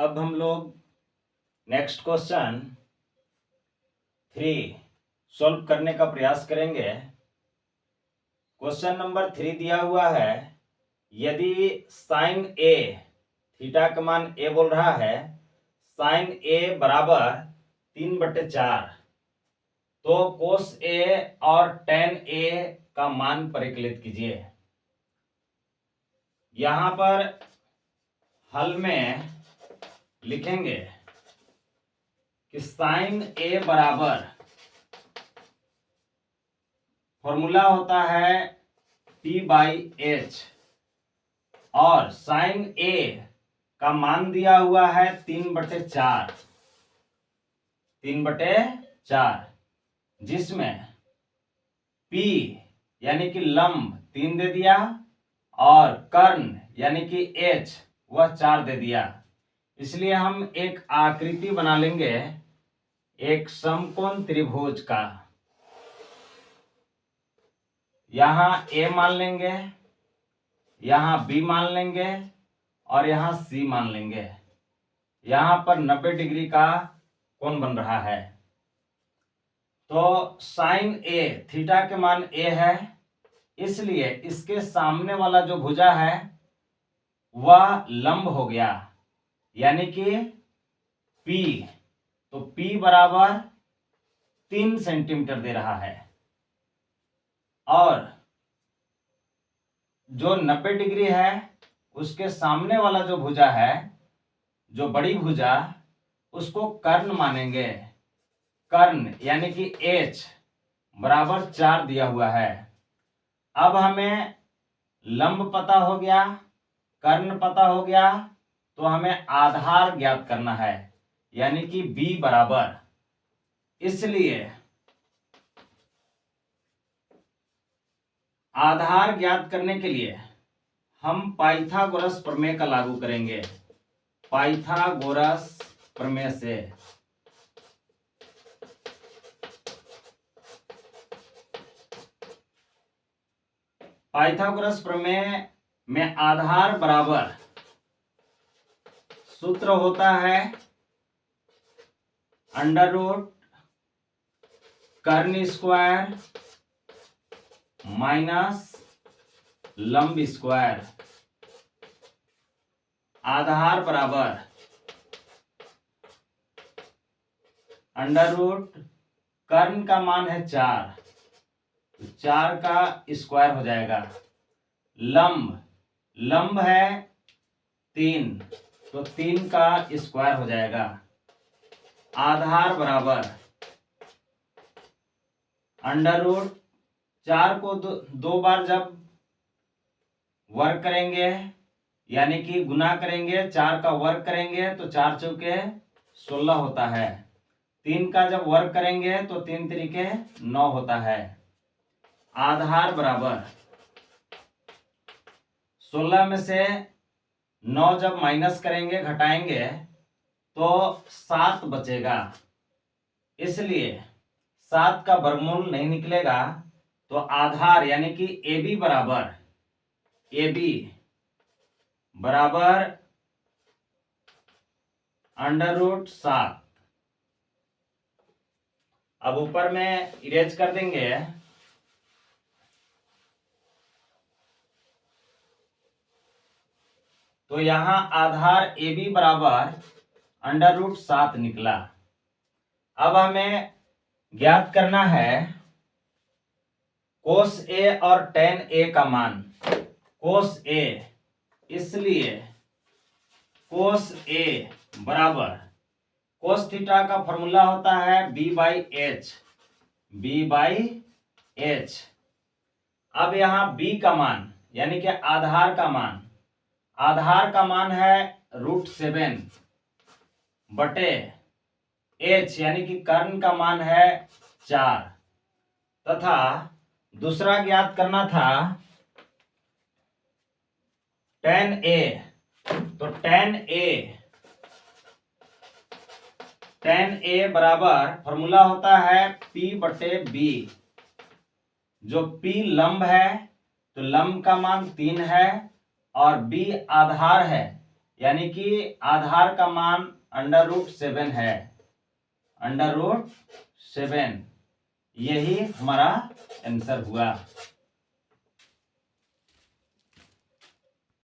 अब हम लोग नेक्स्ट क्वेश्चन 3 सॉल्व करने का प्रयास करेंगे। क्वेश्चन नंबर 3 दिया हुआ है, यदि साइन ए, थीटा का मान ए बोल रहा है, साइन ए बराबर 3/4, तो कोस ए और टेन ए का मान परिकलित कीजिए। यहां पर हल में लिखेंगे कि साइन ए बराबर, फॉर्मूला होता है P/H, और साइन ए का मान दिया हुआ है 3/4, जिसमें P यानी कि लंब 3 दे दिया और कर्ण यानी कि H वह 4 दे दिया। इसलिए हम एक आकृति बना लेंगे एक समकोण त्रिभुज का। यहां A मान लेंगे, यहां B मान लेंगे और यहां C मान लेंगे। यहां पर 90 डिग्री का कोण बन रहा है। तो साइन ए, थीटा के मान A है, इसलिए इसके सामने वाला जो भुजा है वह लंब हो गया, यानी कि P। तो P बराबर 3 सेंटीमीटर दे रहा है, और जो 90 डिग्री है उसके सामने वाला जो भुजा है, जो बड़ी भुजा, उसको कर्ण मानेंगे। कर्ण यानी कि H बराबर 4 दिया हुआ है। अब हमें लंब पता हो गया, कर्ण पता हो गया, तो हमें आधार ज्ञात करना है, यानी कि B बराबर, इसलिए आधार ज्ञात करने के लिए हम पाइथागोरस प्रमेय का लागू करेंगे। पाइथागोरस प्रमेय से पाइथागोरस प्रमेय में आधार बराबर सूत्र होता है अंडर रूट कर्ण स्क्वायर माइनस लंब स्क्वायर। आधार बराबर अंडर रूट कर्ण का मान है 4, तो 4 का स्क्वायर हो जाएगा। लंब है 3, तो 3 का स्क्वायर हो जाएगा। आधार बराबर अंडर रूट 4 को दो बार जब वर्ग करेंगे, यानी कि गुना करेंगे, 4 का वर्ग करेंगे तो 4 चौके 16 होता है। 3 का जब वर्ग करेंगे तो 3 तिरिके 9 होता है। आधार बराबर 16 में से 9 जब माइनस करेंगे, घटाएंगे, तो 7 बचेगा। इसलिए 7 का वर्गमूल नहीं निकलेगा, तो आधार यानी कि AB बराबर अंडर रूट 7। अब ऊपर में इरेज कर देंगे, तो यहां आधार AB बराबर अंडर रूट 7 निकला। अब हमें ज्ञात करना है कोस A और टेन A का मान। कोस A, इसलिए कोस A बराबर, कोस थीटा का फॉर्मूला होता है B/H। अब यहां B का मान यानी कि आधार का मान है √7 बटे H यानी कि कर्ण का मान है 4, तथा दूसरा ज्ञात करना था टेन A। तो टेन A बराबर फॉर्मूला होता है P/B। जो P लंब है तो लंब का मान 3 है और B आधार है, यानी कि आधार का मान √7 है, √7। यही हमारा आंसर हुआ।